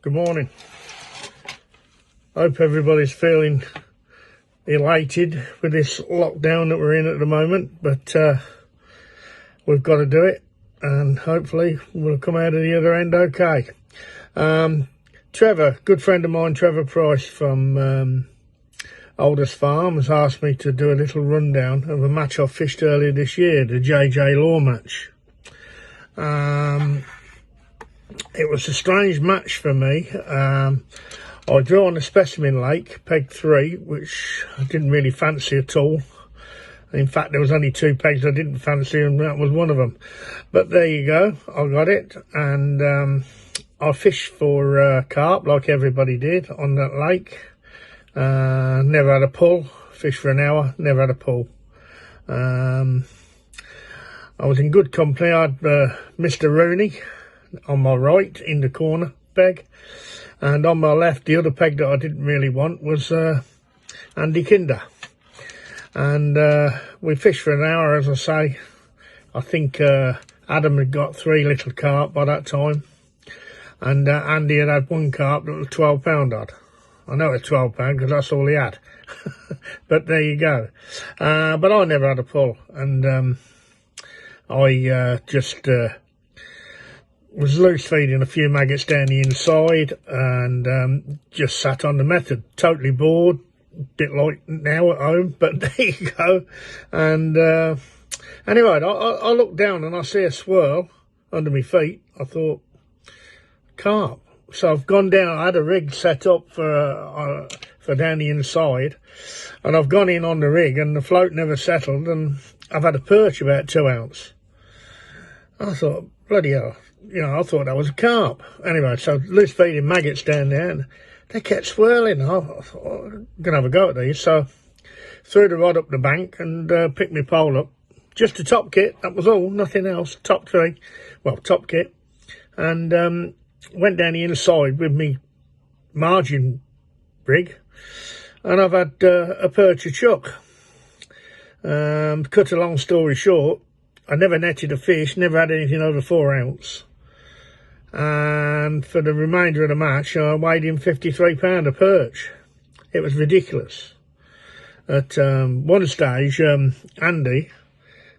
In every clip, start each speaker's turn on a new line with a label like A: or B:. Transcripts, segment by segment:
A: Good morning. Hope everybody's feeling elated with this lockdown that we're in at the moment, but we've got to do it, and hopefully we'll come out of the other end okay. Trevor, good friend of mine, Trevor Price from Alders Farm, has asked me to do a little rundown of a match I fished earlier this year, the JJ Law match. It was a strange match for me. I drew on a specimen lake, peg 3, which I didn't really fancy at all. In fact, there was only 2 pegs I didn't fancy, and that was one of them. But there you go, I got it, and I fished for carp like everybody did on that lake. Never had a pull. Fished for an hour, never had a pull. I was in good company. I had Mr. Rooney on my right in the corner peg, and on my left, the other peg that I didn't really want was Andy Kinder. And we fished for an hour, as I say. I think Adam had got 3 little carp by that time, and Andy had 1 carp that was 12 pound odd. I know it's 12 pound because that's all he had. But there you go. But I never had a pull, and I just was loose feeding a few maggots down the inside, and just sat on the method, totally bored, bit like now at home, but there you go. And anyway, I looked down and I see a swirl under my feet. I thought, carp. So I've gone down. I had a rig set up for down the inside, and I've gone in on the rig, and the float never settled, and I've had a perch about 2 ounce. I thought, bloody hell, you know, I thought that was a carp. Anyway, so loose feeding maggots down there, and they kept swirling. I thought, I'm going to have a go at these. So threw the rod up the bank and picked my pole up. Just a top kit, that was all, nothing else. Top kit. And went down the inside with me margin rig, and I've had a perch a chuck. Cut a long story short, I never netted a fish, never had anything over 4 ounce. And for the remainder of the match, I weighed in 53 pound a perch. It was ridiculous. At one stage, Andy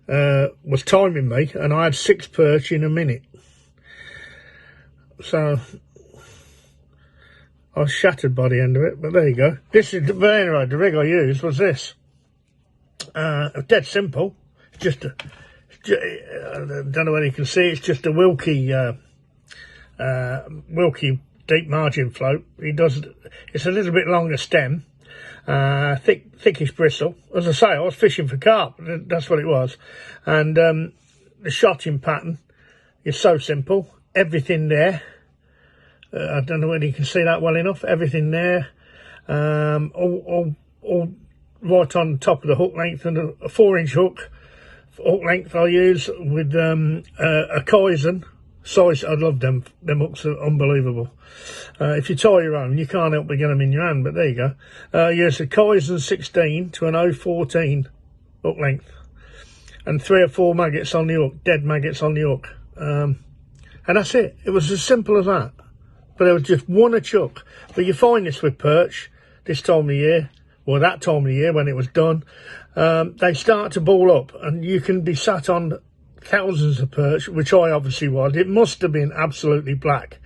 A: was timing me, and I had 6 perch in a minute. So I was shattered by the end of it, but there you go. But anyway, the rig I used was this. Dead simple. Just a, I don't know whether you can see, it's just a Wilkie deep margin float. It's a little bit longer stem, thickish bristle. As I say, I was fishing for carp, that's what it was. And the shotting pattern is so simple. Everything there. I don't know whether you can see that well enough. Everything there. All right on top of the hook length, and a 4-inch hook length I use with a Kaizen size. I love them. Them hooks are unbelievable. If you tie your own, you can't help but get them in your hand, but there you go. Use a Kaizen 16 to an 014 hook length, and 3 or 4 maggots on the hook, dead maggots on the hook. And that's it. It was as simple as that. But there was just one a chuck. But you find this with perch this time of year, or that time of year when it was done. They start to ball up, and you can be sat on thousands of perch, which I obviously was. It must have been absolutely black.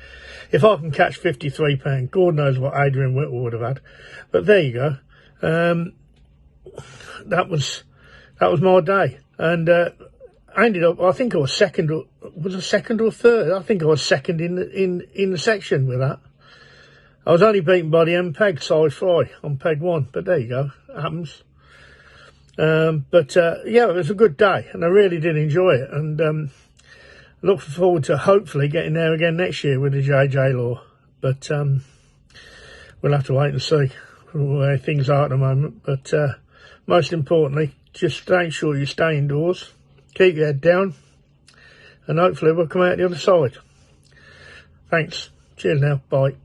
A: If I can catch 53 pound, God knows what Adrian Whittle would have had. But there you go. That was my day. And I ended up, I think I was second, or third? I think I was second in the section with that. I was only beaten by the end peg, size fry, on peg 1, but there you go, it happens. Yeah, it was a good day, and I really did enjoy it, and look forward to hopefully getting there again next year with the JJ Law. But we'll have to wait and see where things are at the moment. But most importantly, just make sure you stay indoors. Keep your head down, and hopefully we'll come out the other side. Thanks. Cheers now. Bye.